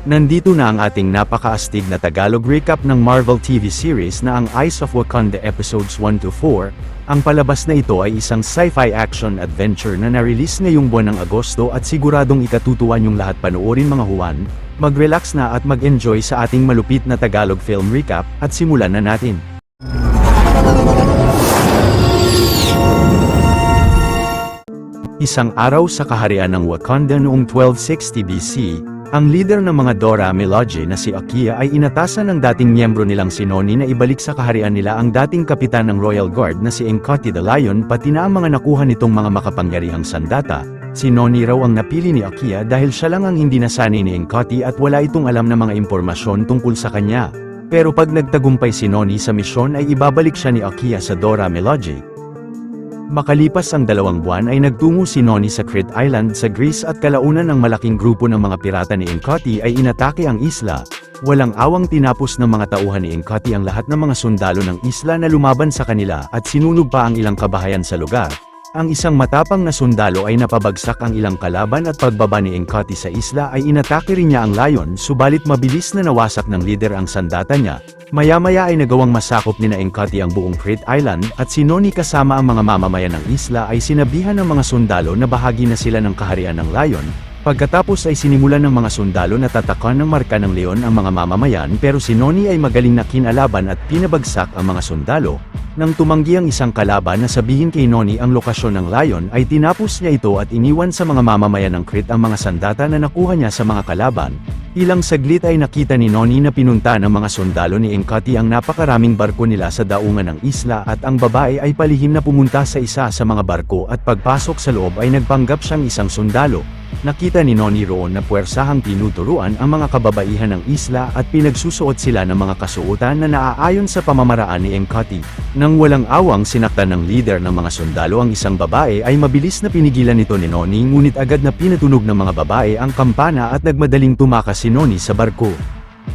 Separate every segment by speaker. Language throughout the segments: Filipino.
Speaker 1: Nandito na ang ating napakaastig na Tagalog recap ng Marvel TV series na ang Eyes of Wakanda episodes 1-4. Ang palabas na ito ay isang sci-fi action adventure na na-release ngayong buwan ng Agosto at siguradong ikatutuwa niyong lahat panoorin mga Juan. Mag-relax na at mag-enjoy sa ating malupit na Tagalog film recap at simulan na natin. Isang araw sa kaharian ng Wakanda noong 1260 BC, ang leader ng mga Dora Milaje na si Akia ay inatasan ng dating miyembro nilang si Noni na ibalik sa kaharian nila ang dating kapitan ng Royal Guard na si Enkati the Lion pati na ang mga nakuha nitong mga makapangyarihang sandata. Si Noni raw ang napili ni Akia dahil siya lang ang hindi nasanay ni Enkati at wala itong alam na mga impormasyon tungkol sa kanya. Pero pag nagtagumpay si Noni sa misyon ay ibabalik siya ni Akia sa Dora Milaje. Makalipas ang 2 buwan ay nagtungo si Noni sa Crete Island sa Greece at kalaunan ng malaking grupo ng mga pirata ni Enkati ay inatake ang isla. Walang awang tinapos ng mga tauhan ni Enkati ang lahat ng mga sundalo ng isla na lumaban sa kanila at sinunog pa ang ilang kabahayan sa lugar. Ang isang matapang na sundalo ay napabagsak ang ilang kalaban at pagbaba ni Enkati sa isla ay inatake rin niya ang Lion subalit mabilis na nawasak ng leader ang sandata niya. Maya-maya ay nagawang masakop ni Enkati ang buong Crete Island at si Noni kasama ang mga mamamayan ng isla ay sinabihan ng mga sundalo na bahagi na sila ng kaharian ng Lion. Pagkatapos ay sinimulan ng mga sundalo na tatakan ng marka ng leon ang mga mamamayan pero si Noni ay magaling na kinalaban at pinabagsak ang mga sundalo. Nang tumanggi ang isang kalaban na sabihin kay Noni ang lokasyon ng Lion ay tinapos niya ito at iniwan sa mga mamamayan ng Crete ang mga sandata na nakuha niya sa mga kalaban. Ilang saglit ay nakita ni Noni na pinunta ng mga sundalo ni Enkati ang napakaraming barko nila sa daungan ng isla at ang babae ay palihim na pumunta sa isa sa mga barko at pagpasok sa loob ay nagpanggap siyang isang sundalo. Nakita ni Noni roon na puwersahang tinuturuan ang mga kababaihan ng isla at pinagsusuot sila ng mga kasuotan na naaayon sa pamamaraan ni Enkati. Nang walang awang sinaktan ng leader ng mga sundalo ang isang babae ay mabilis na pinigilan nito ni Noni ngunit agad na pinatunog ng mga babae ang kampana at nagmadaling tumakas si Noni sa barko.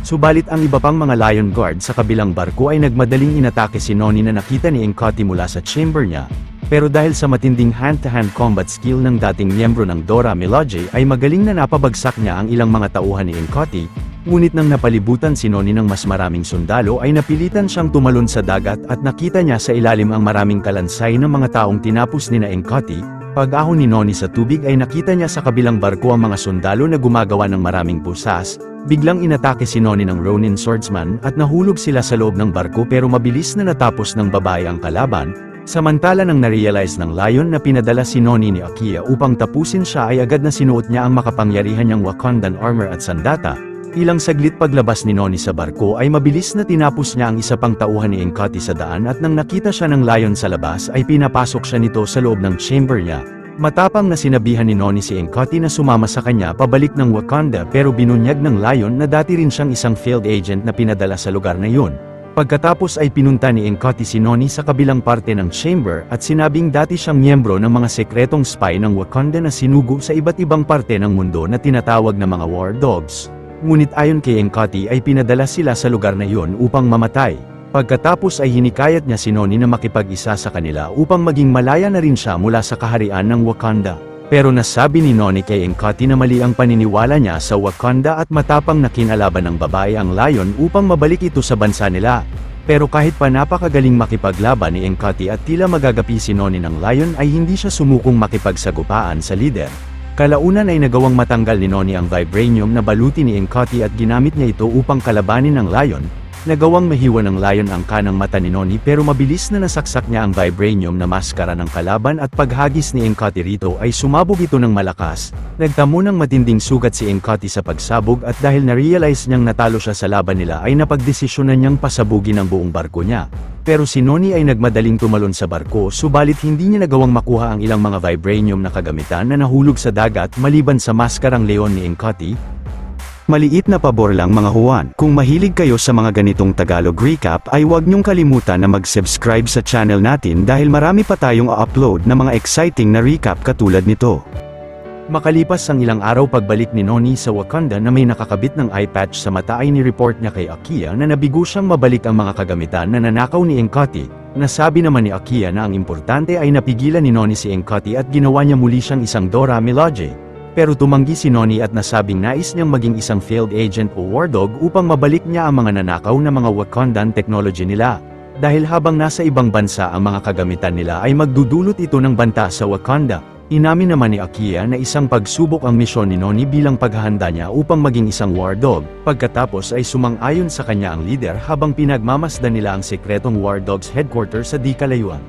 Speaker 1: Subalit ang iba pang mga Lion Guard sa kabilang barko ay nagmadaling inatake si Noni na nakita ni Enkati mula sa chamber niya. Pero dahil sa matinding hand-to-hand combat skill ng dating miyembro ng Dora Milaje ay magaling na napabagsak niya ang ilang mga tauhan ni Enkati, ngunit nang napalibutan si Noni ng mas maraming sundalo ay napilitan siyang tumalon sa dagat at nakita niya sa ilalim ang maraming kalansay ng mga taong tinapos ni Enkati. Pag-ahon ni Noni sa tubig ay nakita niya sa kabilang barko ang mga sundalo na gumagawa ng maraming pusas. Biglang inatake si Noni ng Ronin swordsman at nahulog sila sa loob ng barko pero mabilis na natapos ng babae ang kalaban. Samantala nang narealize ng Lion na pinadala si Noni ni Akia upang tapusin siya ay agad na sinuot niya ang makapangyarihan niyang Wakandan armor at sandata. Ilang saglit paglabas ni Noni sa barko ay mabilis na tinapos niya ang isa pang tauhan ni Enkati sa daan at nang nakita siya ng Lion sa labas ay pinapasok siya nito sa loob ng chamber niya. Matapang na sinabihan ni Noni si Enkati na sumama sa kanya pabalik ng Wakanda pero binunyag ng Lion na dati rin siyang isang field agent na pinadala sa lugar na yun. Pagkatapos ay pinunta ni Enkati si Noni sa kabilang parte ng chamber at sinabing dati siyang miyembro ng mga sekretong spy ng Wakanda na sinugo sa iba't ibang parte ng mundo na tinatawag na mga war dogs. Ngunit ayon kay Enkati ay pinadala sila sa lugar na iyon upang mamatay. Pagkatapos ay hinikayat niya si Noni na makipag-isa sa kanila upang maging malaya na rin siya mula sa kaharian ng Wakanda. Pero nasabi ni Noni kay Enkati na mali ang paniniwala niya sa Wakanda at matapang na kinalaban ng babae ang Lion upang mabalik ito sa bansa nila. Pero kahit pa napakagaling makipaglaban ni Enkati at tila magagapi si Noni ng Lion ay hindi siya sumukong makipagsagupaan sa leader. Kalaunan ay nagawang matanggal ni Noni ang vibranium na baluti ni Enkati at ginamit niya ito upang kalabanin ng Lion. Nagawang mahiwa ng Lion ang kanang mata ni Noni pero mabilis na nasaksak niya ang vibranium na maskara ng kalaban at paghagis ni Enkati rito ay sumabog ito ng malakas. Nagtamo ng matinding sugat si Enkati sa pagsabog at dahil na-realize niyang natalo siya sa laban nila ay napagdesisyonan niyang pasabugin ang buong barko niya. Pero si Noni ay nagmadaling tumalon sa barko subalit hindi niya nagawang makuha ang ilang mga vibranium na kagamitan na nahulog sa dagat maliban sa maskarang leon ni Enkati. Maliit na pabor lang mga Juan, kung mahilig kayo sa mga ganitong Tagalog recap ay huwag niyong kalimutan na mag-subscribe sa channel natin dahil marami pa tayong upload na mga exciting na recap katulad nito. Makalipas ang ilang araw pagbalik ni Noni sa Wakanda na may nakakabit ng eye patch sa mata ay ni-report niya kay Akia na nabigo siyang mabalik ang mga kagamitan na nanakaw ni Enkati. Nasabi naman ni Akia na ang importante ay napigilan ni Noni si Enkati at ginawa niya muli siyang isang Dora Milaje. Pero tumanggi si Noni at nasabing nais niyang maging isang field agent o war dog upang mabalik niya ang mga nanakaw na mga Wakandan technology nila. Dahil habang nasa ibang bansa ang mga kagamitan nila ay magdudulot ito ng banta sa Wakanda. Inamin naman ni Akiya na isang pagsubok ang misyon ni Noni bilang paghahanda niya upang maging isang war dog, pagkatapos ay sumang-ayon sa kanya ang leader habang pinagmamasdan nila ang sekretong war dogs headquarters sa di kalayuan.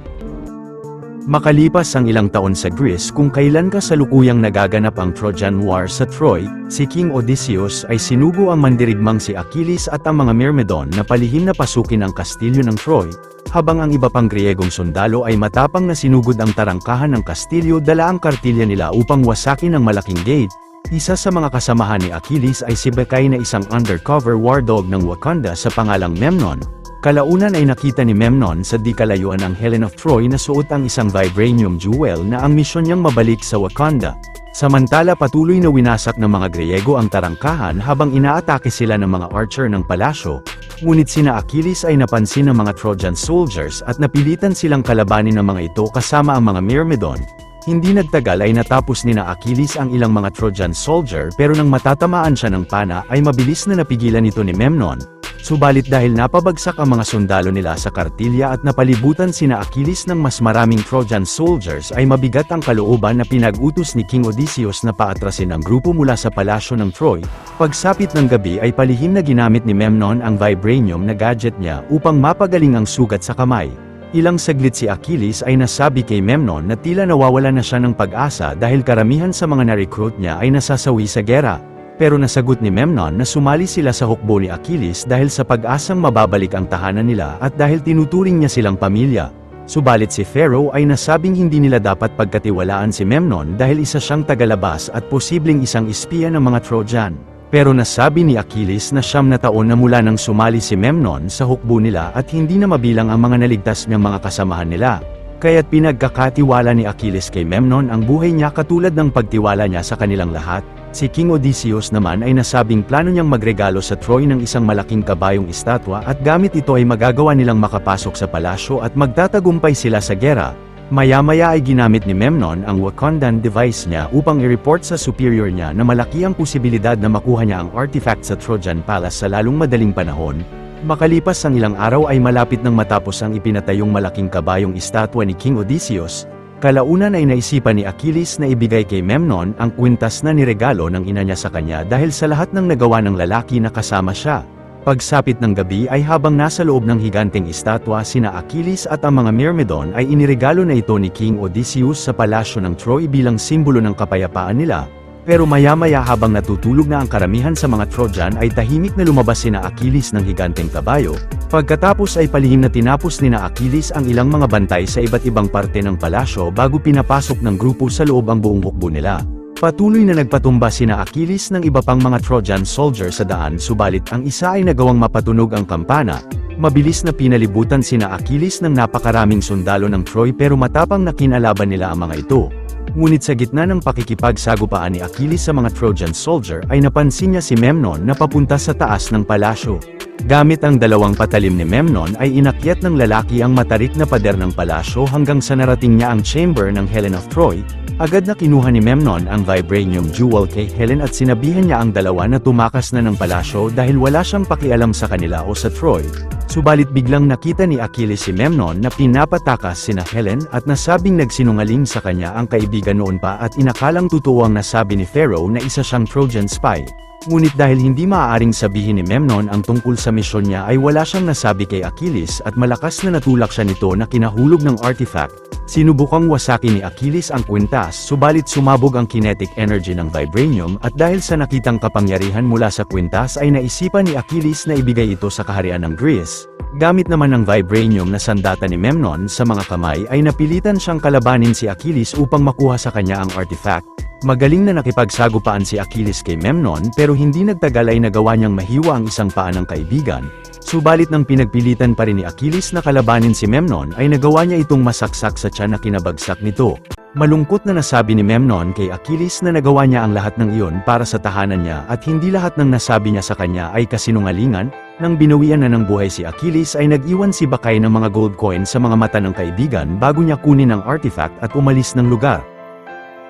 Speaker 1: Makalipas ang ilang taon sa Greece kung kailan kasalukuyang nagaganap ang Trojan War sa Troy, si King Odysseus ay sinugo ang mandirigmang si Achilles at ang mga Myrmidon na palihim na pasukin ang kastilyo ng Troy, habang ang iba pang Griegong sundalo ay matapang na sinugod ang tarangkahan ng kastilyo dala ang kartilya nila upang wasakin ang malaking gate. Isa sa mga kasamahan ni Achilles ay si Bekay na isang undercover war dog ng Wakanda sa pangalang Memnon. Kalaunan ay nakita ni Memnon sa di kalayuan ang Helen of Troy na suot ang isang vibranium jewel na ang misyon niyang mabalik sa Wakanda. Samantala patuloy na winasak ng mga Griego ang tarangkahan habang inaatake sila ng mga archer ng palasyo, ngunit sina Achilles ay napansin ng mga Trojan soldiers at napilitan silang kalabanin ng mga ito kasama ang mga Myrmidon. Hindi nagtagal ay natapos ni na Achilles ang ilang mga Trojan soldier pero nang matatamaan siya ng pana ay mabilis na napigilan ito ni Memnon. Subalit dahil napabagsak ang mga sundalo nila sa kartilya at napalibutan sina Achilles ng mas maraming Trojan soldiers ay mabigat ang kalooban na pinag-utos ni King Odysseus na paatrasin ang grupo mula sa palasyo ng Troy. Pagsapit ng gabi ay palihim na ginamit ni Memnon ang vibranium na gadget niya upang mapagaling ang sugat sa kamay. Ilang saglit si Achilles ay nasabi kay Memnon na tila nawawala na siya ng pag-asa dahil karamihan sa mga na-recruit niya ay nasasawi sa gera. Pero nasagot ni Memnon na sumali sila sa hukbo ni Achilles dahil sa pag-asang mababalik ang tahanan nila at dahil tinuturing niya silang pamilya. Subalit si Pharaoh ay nasabing hindi nila dapat pagkatiwalaan si Memnon dahil isa siyang tagalabas at posibleng isang espiya ng mga Trojan. Pero nasabi ni Achilles na 9 na taon na mula nang sumali si Memnon sa hukbo nila at hindi na mabilang ang mga naligtas niyang mga kasamahan nila. Kaya't pinagkakatiwala ni Achilles kay Memnon ang buhay niya katulad ng pagtiwala niya sa kanilang lahat. Si King Odysseus naman ay nasabing plano niyang magregalo sa Troy ng isang malaking kabayong estatwa at gamit ito ay magagawa nilang makapasok sa palasyo at magtatagumpay sila sa gera. Maya-maya ay ginamit ni Memnon ang Wakandan device niya upang i-report sa superior niya na malaki ang posibilidad na makuha niya ang artifact sa Trojan Palace sa lalong madaling panahon. Makalipas ang ilang araw ay malapit nang matapos ang ipinatayong malaking kabayong estatwa ni King Odysseus. Kalaunan ay naisipan ni Achilles na ibigay kay Memnon ang kwintas na niregalo ng ina niya sa kanya dahil sa lahat ng nagawa ng lalaki na kasama siya. Pagsapit ng gabi ay habang nasa loob ng higanteng estatwa sina Achilles at ang mga Myrmidon ay iniregalo na ito ni King Odysseus sa palasyo ng Troy bilang simbolo ng kapayapaan nila. Pero maya-maya habang natutulog na ang karamihan sa mga Trojan ay tahimik na lumabas sina Achilles ng higanteng kabayo. Pagkatapos ay palihim na tinapos ni na Achilles ang ilang mga bantay sa iba't ibang parte ng palasyo bago pinapasok ng grupo sa loob ang buong hukbo nila. Patuloy na nagpatumba sina Achilles ng iba pang mga Trojan soldier sa daan subalit ang isa ay nagawang mapatunog ang kampana. Mabilis na pinalibutan sina Achilles ng napakaraming sundalo ng Troy pero matapang na kinalaban nila ang mga ito. Ngunit sa gitna ng pakikipagsagupaan ni Achilles sa mga Trojan soldier ay napansin niya si Memnon na papunta sa taas ng palasyo. Gamit ang dalawang patalim ni Memnon ay inakyat ng lalaki ang matarik na pader ng palasyo hanggang sa narating niya ang chamber ng Helen of Troy. Agad na kinuha ni Memnon ang vibranium jewel kay Helen at sinabihan niya ang dalawa na tumakas na ng palasyo dahil wala siyang pakialam sa kanila o sa Troy. Subalit biglang nakita ni Achilles si Memnon na pinapatakas sina Helen at nasabing nagsinungaling sa kanya ang kaibigan noon pa at inakalang totoo ang nasabi ni Pharaoh na isa siyang Trojan spy. Ngunit dahil hindi maaaring sabihin ni Memnon ang tungkol sa misyon niya ay wala siyang nasabi kay Achilles at malakas na natulak siya nito na kinahulog ng artifact. Sinubukang wasakin ni Achilles ang kwintas subalit sumabog ang kinetic energy ng vibranium at dahil sa nakitang kapangyarihan mula sa kwintas ay naisipan ni Achilles na ibigay ito sa kaharian ng Greece. Gamit naman ng vibranium na sandata ni Memnon sa mga kamay ay napilitan siyang kalabanin si Achilles upang makuha sa kanya ang artifact. Magaling na nakipagsagupaan si Achilles kay Memnon pero hindi nagtagal ay nagawa niyang mahiwa ang isang paa ng kaibigan. Subalit nang pinagpilitan pa rin ni Achilles na kalabanin si Memnon ay nagawa niya itong masaksak sa tiyan na kinabagsak nito. Malungkot na nasabi ni Memnon kay Achilles na nagawa niya ang lahat ng iyon para sa tahanan niya at hindi lahat ng nasabi niya sa kanya ay kasinungalingan. Nang binawian na ng buhay si Achilles ay nag-iwan si Bekay ng mga gold coin sa mga mata ng kaibigan bago niya kunin ang artifact at umalis ng lugar.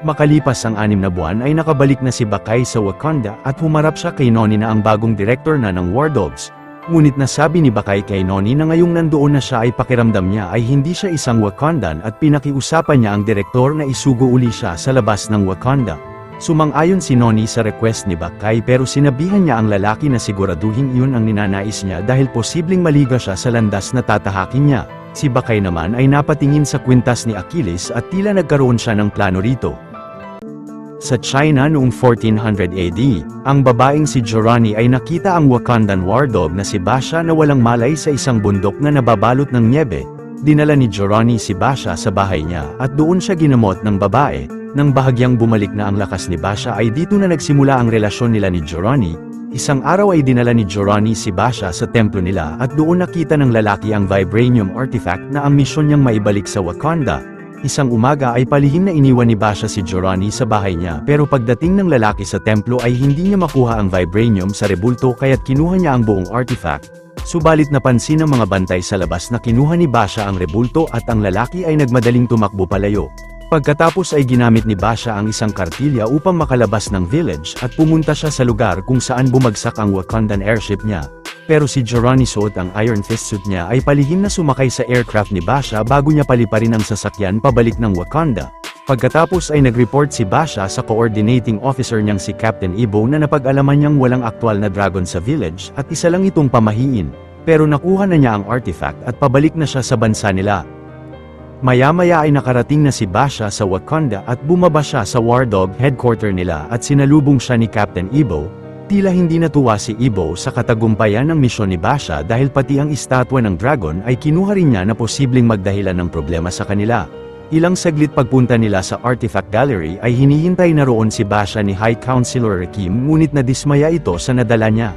Speaker 1: Makalipas ang 6 na buwan ay nakabalik na si Bakay sa Wakanda at humarap siya kay Noni na ang bagong direktor na ng War Dogs. Ngunit nasabi ni Bakay kay Noni na ngayong nandoon na siya ay pakiramdam niya ay hindi siya isang Wakandan at pinakiusapan niya ang direktor na isugo uli siya sa labas ng Wakanda. Sumang-ayon si Noni sa request ni Bakay pero sinabihan niya ang lalaki na siguraduhin iyon ang ninanais niya dahil posibleng maliga siya sa landas na tatahakin niya. Si Bakay naman ay napatingin sa kwintas ni Achilles at tila nagkaroon siya ng plano rito. Sa China noong 1400 AD, ang babaeng si Jorani ay nakita ang Wakandan war dog na si Basha na walang malay sa isang bundok na nababalot ng nyebe. Dinala ni Jorani si Basha sa bahay niya at doon siya ginamot ng babae. Nang bahagyang bumalik na ang lakas ni Basha ay dito na nagsimula ang relasyon nila ni Jorani. Isang araw ay dinala ni Jorani si Basha sa templo nila at doon nakita ng lalaki ang vibranium artifact na ang misyon niyang maibalik sa Wakanda. Isang umaga ay palihim na iniwan ni Basha si Jorani sa bahay niya pero pagdating ng lalaki sa templo ay hindi niya makuha ang vibranium sa rebulto kaya't kinuha niya ang buong artifact. Subalit napansin ng mga bantay sa labas na kinuha ni Basha ang rebulto at ang lalaki ay nagmadaling tumakbo palayo. Pagkatapos ay ginamit ni Basha ang isang kartilya upang makalabas ng village at pumunta siya sa lugar kung saan bumagsak ang Wakandan airship niya. Pero si Jorani suot ang Iron Fist suit niya ay palihim na sumakay sa aircraft ni Basha bago niya paliparin ang sasakyan pabalik ng Wakanda. Pagkatapos ay nag-report si Basha sa coordinating officer niyang si Captain Ibo na napag-alaman niyang walang aktwal na dragon sa village at isa lang itong pamahiin. Pero nakuha na niya ang artifact at pabalik na siya sa bansa nila. Maya-maya ay nakarating na si Basha sa Wakanda at bumaba siya sa War Dog headquarter nila at sinalubong siya ni Captain Ibo. Tila hindi natuwa si Ibo sa katagumpayan ng misyon ni Basha dahil pati ang estatwa ng dragon ay kinuha rin niya na posibleng magdahilan ng problema sa kanila. Ilang saglit pagpunta nila sa Artifact Gallery ay hinihintay na roon si Basha ni High Counselor Rekim ngunit nadismaya ito sa nadala niya.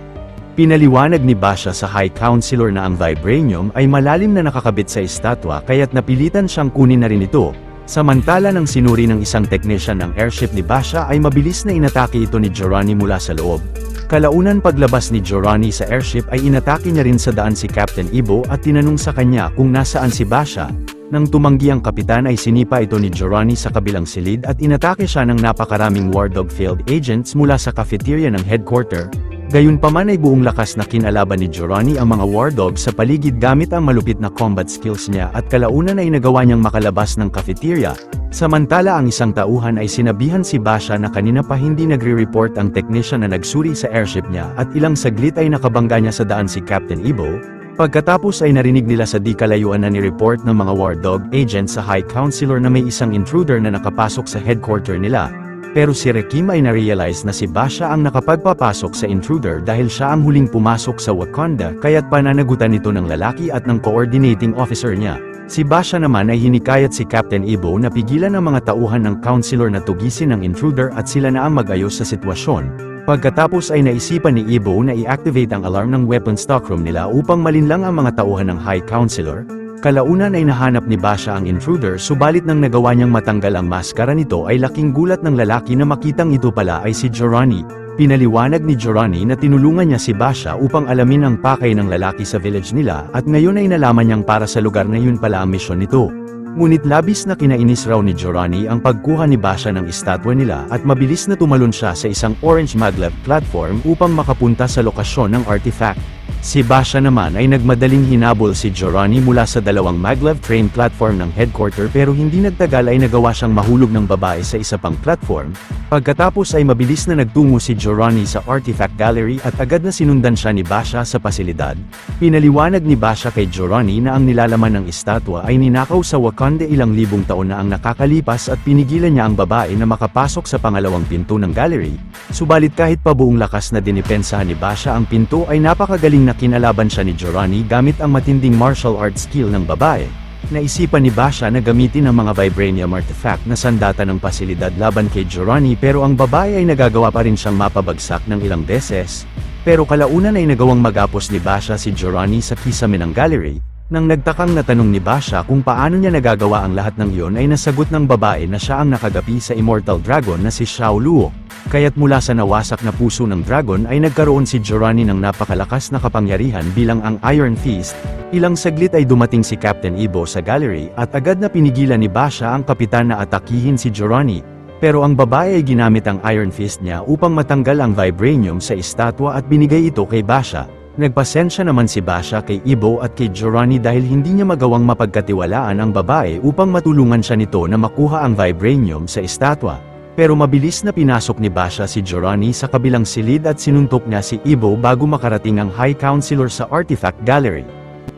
Speaker 1: Pinaliwanag ni Basha sa High Counselor na ang vibranium ay malalim na nakakabit sa estatwa kaya't napilitan siyang kunin na rin ito. Samantala nang sinuri ng isang technician ng airship ni Basha ay mabilis na inatake ito ni Jorani mula sa loob. Kalaunan paglabas ni Jorani sa airship ay inatake niya rin sa daan si Captain Ibo at tinanong sa kanya kung nasaan si Basha. Nang tumanggi ang kapitan ay sinipa ito ni Jorani sa kabilang silid at inatake siya ng napakaraming War Dog field agents mula sa cafeteria ng headquarter. Gayunpaman ay buong lakas na kinalaban ni Jorani ang mga War Dogs sa paligid gamit ang malupit na combat skills niya at kalaunan ay nagawa niyang makalabas ng cafeteria. Samantala ang isang tauhan ay sinabihan si Basha na kanina pa hindi nagre-report ang technician na nagsuri sa airship niya at ilang saglit ay nakabangga niya sa daan si Captain Ibo. Pagkatapos ay narinig nila sa di kalayuan na ni-report ng mga War Dog agents sa High Counselor na may isang intruder na nakapasok sa headquarter nila. Pero si Rekim ay na-realize na si Basha ang nakapagpapasok sa intruder dahil siya ang huling pumasok sa Wakanda kaya't pananagutan ito ng lalaki at ng coordinating officer niya. Si Basha naman ay hinikayat si Captain Ibo na pigilan ang mga tauhan ng counselor na tugisin ang intruder at sila na ang mag-ayos sa sitwasyon. Pagkatapos ay naisipan ni Ibo na i-activate ang alarm ng weapon stockroom nila upang malinlang ang mga tauhan ng High Counselor. Kalaunan ay nahanap ni Basha ang intruder subalit nang nagawa niyang matanggal ang maskara nito ay laking gulat ng lalaki na makitang ito pala ay si Jorani. Pinaliwanag ni Jorani na tinulungan niya si Basha upang alamin ang pakay ng lalaki sa village nila at ngayon ay nalaman niyang para sa lugar na yun pala ang misyon nito. Ngunit labis na kinainis raw ni Jorani ang pagkuha ni Basha ng estatwa nila at mabilis na tumalon siya sa isang orange maglev platform upang makapunta sa lokasyon ng artifact. Si Basha naman ay nagmadaling hinabol si Jorani mula sa dalawang maglev train platform ng headquarter pero hindi nagtagal ay nagawa siyang mahulog ng babae sa isa pang platform. Pagkatapos ay mabilis na nagtungo si Jorani sa Artifact Gallery at agad na sinundan siya ni Basha sa pasilidad. Pinaliwanag ni Basha kay Jorani na ang nilalaman ng estatwa ay ninakaw sa Wakanda ilang libong taon na ang nakakalipas at pinigilan niya ang babae na makapasok sa pangalawang pinto ng gallery. Subalit kahit pa buong lakas na dinipensahan ni Basha ang pinto ay napakagaling na kinalaban siya ni Jorani gamit ang matinding martial arts skill ng babae. Naisipan ni Basha na gamitin ang mga vibranium artifact na sandata ng pasilidad laban kay Jorani pero ang babae ay nagagawa pa rin siyang mapabagsak ng ilang beses. Pero kalaunan ay nagawang magapos ni Basha si Jorani sa kisame ng gallery. Nang nagtakang natanong ni Basha kung paano niya nagagawa ang lahat ng iyon ay nasagot ng babae na siya ang nakagapi sa immortal dragon na si Xiao Luo. Kaya't mula sa nawasak na puso ng dragon ay nagkaroon si Jorani ng napakalakas na kapangyarihan bilang ang Iron Fist. Ilang saglit ay dumating si Captain Ibo sa gallery at agad na pinigilan ni Basha ang kapitan na atakihin si Jorani. Pero ang babae ay ginamit ang Iron Fist niya upang matanggal ang vibranium sa estatwa at binigay ito kay Basha. Nagpasensya naman si Basha kay Ibo at kay Giovanni dahil hindi niya magawang mapagkatiwalaan ang babae upang matulungan siya nito na makuha ang vibranium sa estatwa. Pero mabilis na pinasok ni Basha si Giovanni sa kabilang silid at sinuntok niya si Ibo bago makarating ang High Counselor sa Artifact Gallery.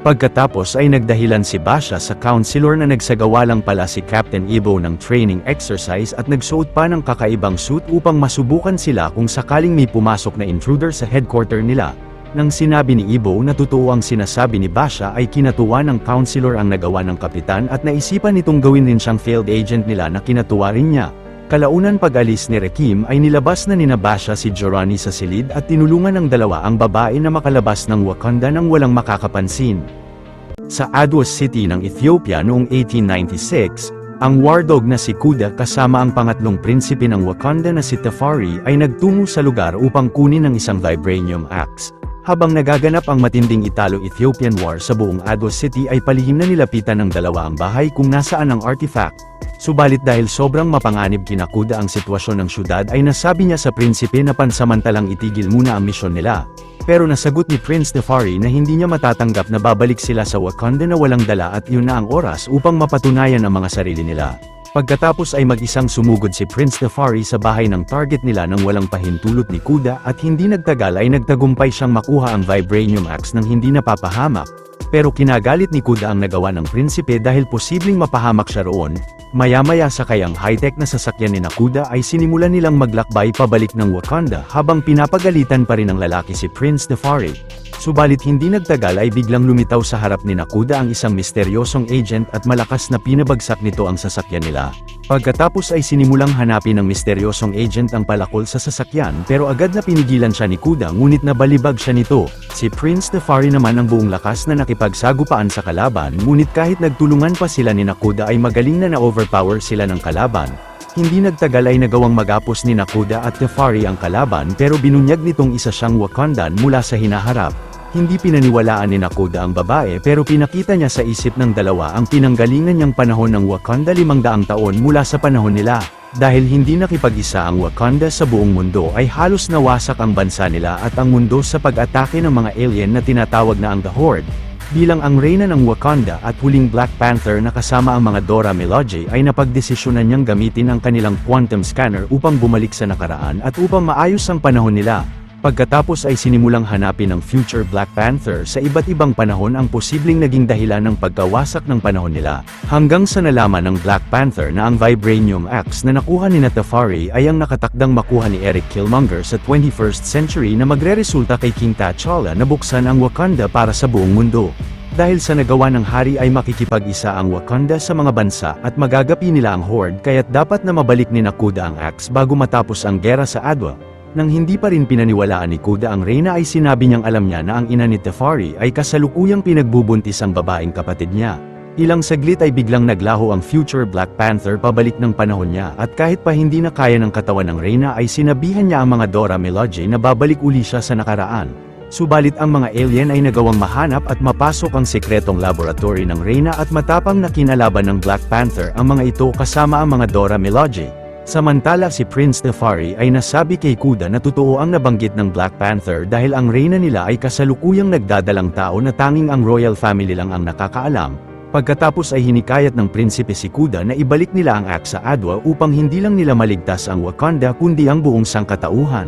Speaker 1: Pagkatapos ay nagdahilan si Basha sa Counselor na nagsagawa lang pala si Captain Ibo ng training exercise at nagsuot pa ng kakaibang suit upang masubukan sila kung sakaling may pumasok na intruder sa headquarter nila. Nang sinabi ni Ibo na totoo ang sinasabi ni Basha ay kinatuwa ng Counselor ang nagawa ng kapitan at naisipan nitong gawin rin siyang failed agent nila na kinatuwa rin niya. Kalaunan pag-alis ni Rekim ay nilabas na nina Basha si Giovanni sa silid at tinulungan ng dalawa ang babae na makalabas ng Wakanda nang walang makakapansin. Sa Adwa City ng Ethiopia noong 1896, ang war dog na si Kuda kasama ang pangatlong prinsipe ng Wakanda na si Tefari ay nagtungo sa lugar upang kunin ang isang vibranium axe. Habang nagaganap ang matinding Italo-Ethiopian War sa buong Adwa City ay palihim na nilapitan ng dalawa ang bahay kung nasaan ang artifact. Subalit dahil sobrang mapanganib kina Kuda ang sitwasyon ng syudad ay nasabi niya sa prinsipe na pansamantalang itigil muna ang misyon nila. Pero nasagot ni Prince Tefari na hindi niya matatanggap na babalik sila sa Wakanda na walang dala at yun na ang oras upang mapatunayan ang mga sarili nila. Pagkatapos ay mag-isang sumugod si Prince Tefari sa bahay ng target nila nang walang pahintulot ni Kuda at hindi nagtagal ay nagtagumpay siyang makuha ang vibranium axe nang hindi napapahamak. Pero kinagalit ni Kuda ang nagawa ng prinsipe dahil posibleng mapahamak siya roon. Maya-maya sakay ang high-tech na sasakyan ni Kuda ay sinimulan nilang maglakbay pabalik ng Wakanda habang pinapagalitan pa rin ng lalaki si Prince Tefari. Subalit hindi nagtagal ay biglang lumitaw sa harap ni Kuda ang isang misteryosong agent at malakas na pinabagsak nito ang sasakyan nila. Pagkatapos ay sinimulang hanapin ng misteryosong agent ang palakol sa sasakyan pero agad na pinigilan siya ni Kuda ngunit nabalibag siya nito. Si Prince Tefari naman ang buong lakas na nakipagsagupaan sa kalaban ngunit kahit nagtulungan pa sila ni Kuda ay magaling na na-overpower sila ng kalaban. Hindi nagtagal ay nagawang magapos ni Kuda at Tefari ang kalaban pero binunyag nitong isa siyang Wakandan mula sa hinaharap. Hindi pinaniwalaan ni Kuda ang babae pero pinakita niya sa isip ng dalawa ang pinanggalingan niyang panahon ng Wakanda 500 taon mula sa panahon nila. Dahil hindi nakipag-isa ang Wakanda sa buong mundo ay halos nawasak ang bansa nila at ang mundo sa pag-atake ng mga alien na tinatawag na ang The Horde. Bilang ang reyna ng Wakanda at huling Black Panther na kasama ang mga Dora Milaje ay napagdesisyonan niyang gamitin ang kanilang quantum scanner upang bumalik sa nakaraan at upang maayos ang panahon nila. Pagkatapos ay sinimulang hanapin ng future Black Panther sa iba't ibang panahon ang posibleng naging dahilan ng pagkawasak ng panahon nila. Hanggang sa nalaman ng Black Panther na ang vibranium axe na nakuha ni Tefari ay ang nakatakdang makuha ni Eric Killmonger sa 21st century na magreresulta kay King T'Challa na buksan ang Wakanda para sa buong mundo. Dahil sa nagawa ng hari ay makikipag-isa ang Wakanda sa mga bansa at magagapi nila ang Horde kaya't dapat na mabalik ni Kuda ang axe bago matapos ang gera sa Adwa. Nang hindi pa rin pinaniwalaan ni Kuda ang reyna ay sinabi niyang alam niya na ang ina ni Tefari ay kasalukuyang pinagbubuntis ang babaeng kapatid niya. Ilang saglit ay biglang naglaho ang future Black Panther pabalik ng panahon niya at kahit pa hindi na kaya ng katawan ng reyna ay sinabihan niya ang mga Dora Milaje na babalik uli siya sa nakaraan. Subalit ang mga alien ay nagawang mahanap at mapasok ang sekretong laboratory ng reyna at matapang na kinalaban ng Black Panther ang mga ito kasama ang mga Dora Milaje. Samantala si Prince Tefari ay nasabi kay Kuda na totoo ang nabanggit ng Black Panther dahil ang reyna nila ay kasalukuyang nagdadalang tao na tanging ang royal family lang ang nakakaalam. Pagkatapos ay hinikayat ng prinsipe si Kuda na ibalik nila ang axe sa Adwa upang hindi lang nila maligtas ang Wakanda kundi ang buong sangkatauhan.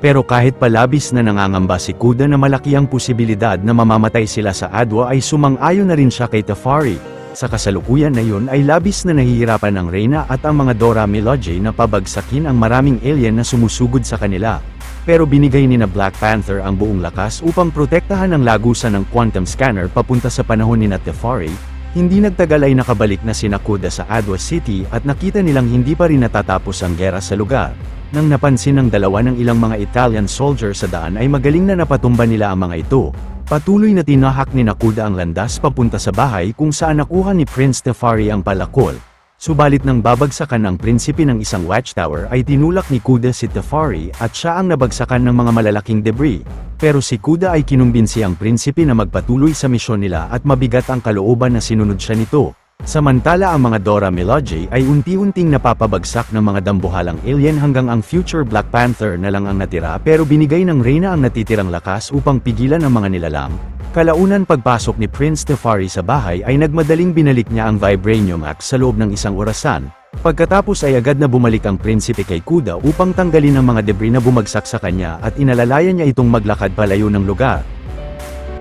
Speaker 1: Pero kahit palabis na nangangamba si Kuda na malaki ang posibilidad na mamamatay sila sa Adwa ay sumang-ayon na rin siya kay Tefari. Sa kasalukuyan na yun ay labis na nahihirapan ang reyna at ang mga Dora Milaje na pabagsakin ang maraming alien na sumusugod sa kanila. Pero binigay ni Black Panther ang buong lakas upang protektahan ang lagusan ng quantum scanner papunta sa panahon ni Tefari. Hindi nagtagal ay nakabalik na si Kuda sa Adwa City at nakita nilang hindi pa rin natatapos ang gera sa lugar. Nang napansin ng dalawa ng ilang mga Italian soldier sa daan ay magaling na napatumba nila ang mga ito. Patuloy na tinahak ni Kuda ang landas papunta sa bahay kung saan nakuha ni Prince Tefari ang palakol. Subalit nang babagsakan ang prinsipe ng isang watchtower ay tinulak ni Kuda si Tefari at siya ang nabagsakan ng mga malalaking debris. Pero si Kuda ay kinumbinsi ang prinsipe na magpatuloy sa misyon nila at mabigat ang kalooban na sinunod siya nito. Samantala ang mga Dora Milaje ay unti-unting napapabagsak ng mga dambuhalang alien hanggang ang future Black Panther na lang ang natira pero binigay ng Reyna ang natitirang lakas upang pigilan ang mga nilalang. Kalaunan pagpasok ni Prince Tefari sa bahay ay nagmadaling binalik niya ang Vibranium Axe sa loob ng isang orasan. Pagkatapos ay agad na bumalik ang prinsipe kay Kuda upang tanggalin ang mga debris na bumagsak sa kanya at inalalayan niya itong maglakad palayo ng lugar.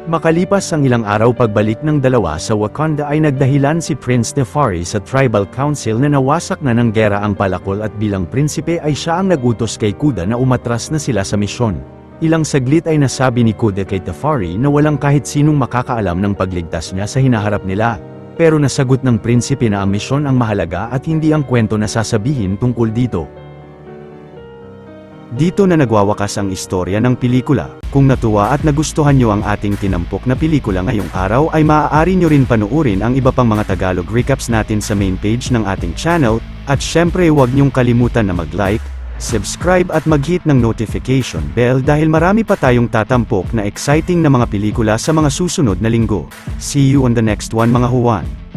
Speaker 1: Makalipas ang ilang araw pagbalik ng dalawa sa Wakanda ay nagdahilan si Prince Tefari sa Tribal Council na nawasak na ng gera ang palakol at bilang prinsipe ay siya ang nagutos kay Kuda na umatras na sila sa misyon. Ilang saglit ay nasabi ni Kuda kay Tefari na walang kahit sinong makakaalam ng pagligtas niya sa hinaharap nila. Pero nasagot ng prinsipe na ang misyon ang mahalaga at hindi ang kwento na sasabihin tungkol dito. Dito na nagwawakas ang istorya ng pelikula. Kung natuwa at nagustuhan nyo ang ating tinampok na pelikula ngayong araw ay maaari nyo rin panuorin ang iba pang mga Tagalog recaps natin sa main page ng ating channel, at syempre huwag nyong kalimutan na mag-like, subscribe at mag-hit ng notification bell dahil marami pa tayong tatampok na exciting na mga pelikula sa mga susunod na linggo. See you on the next one mga Juan.